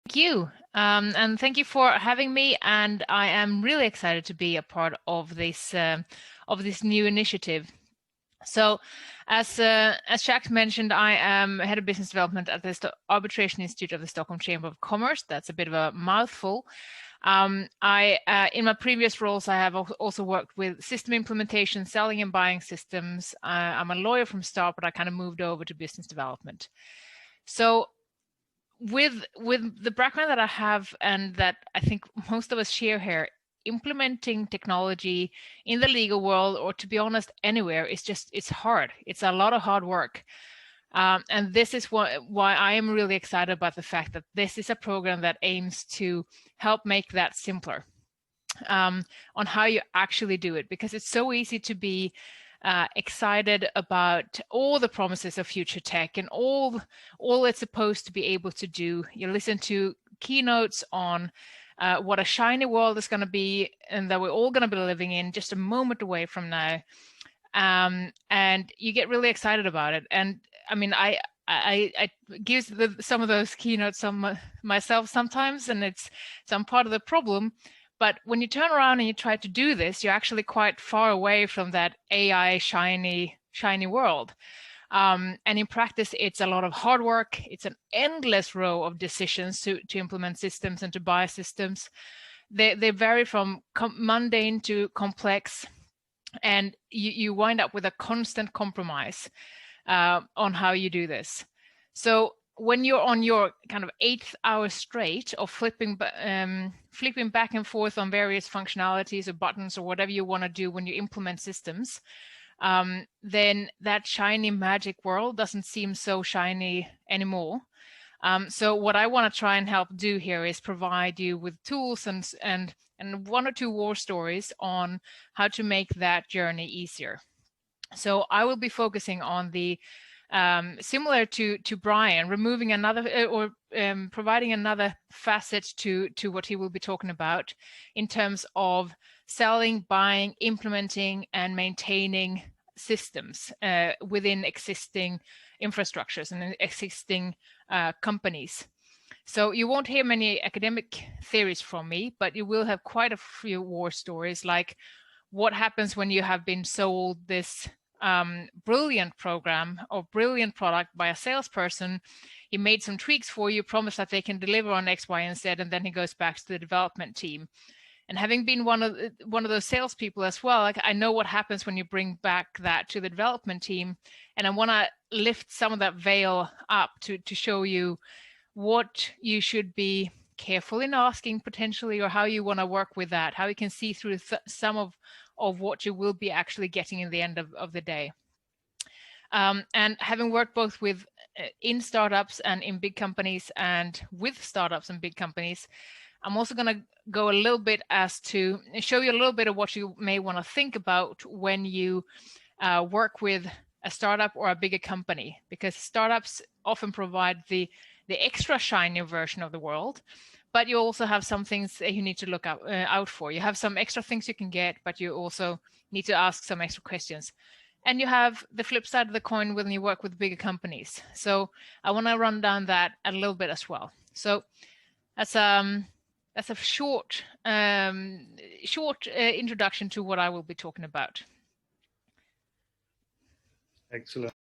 Thank you. And thank you for having me. And I am really excited to be a part of this new initiative. So, as Jack mentioned, I am head of business development at the Arbitration Institute of the Stockholm Chamber of Commerce. That's a bit of a mouthful. In my previous roles, I have also worked with system implementation, selling and buying systems. I'm a lawyer from start, but I kind of moved over to business development. So with the background that I have and that I think most of us share here, implementing technology in the legal world, or to be honest, anywhere, it's hard. It's a lot of hard work. And this is why I am really excited about the fact that this is a program that aims to help make that simpler on how you actually do it, because it's so easy to be excited about all the promises of future tech and all it's supposed to be able to do. You listen to keynotes on what a shiny world is going to be and that we're all going to be living in just a moment away from now. And you get really excited about it. And I mean, I give some of those keynotes myself sometimes, and it's some part of the problem. But when you turn around and you try to do this, you're actually quite far away from that AI shiny world. And in practice, it's a lot of hard work. It's an endless row of decisions to implement systems and to buy systems. They vary from mundane to complex, and you wind up with a constant compromise on how you do this. So when you're on your kind of 8th hour straight of flipping back and forth on various functionalities or buttons or whatever you want to do when you implement systems, then that shiny magic world doesn't seem so shiny anymore. So what I want to try and help do here is provide you with tools and 1 or 2 war stories on how to make that journey easier. So I will be focusing on the similar to Brian, removing another or providing another facet to what he will be talking about in terms of selling, buying, implementing, and maintaining systems within existing infrastructures and existing companies. So you won't hear many academic theories from me, but you will have quite a few war stories, like what happens when you have been sold this brilliant program or brilliant product by a salesperson. He made some tweaks for you, promised that they can deliver on X, Y, and Z, and then he goes back to the development team. And having been one of those salespeople as well, like, I know what happens when you bring back that to the development team, and I want to lift some of that veil up to show you what you should be careful in asking potentially, or how you want to work with that, how you can see through some of what you will be actually getting in the end of the day. And having worked both with in startups and in big companies and with startups and big companies, I'm also going to go a little bit as to show you a little bit of what you may want to think about when you work with a startup or a bigger company, because startups often provide the extra shiny version of the world, but you also have some things that you need to look out for. You have some extra things you can get, but you also need to ask some extra questions. And you have the flip side of the coin when you work with bigger companies. So I want to run down that a little bit as well. So that's a short introduction to what I will be talking about. Excellent.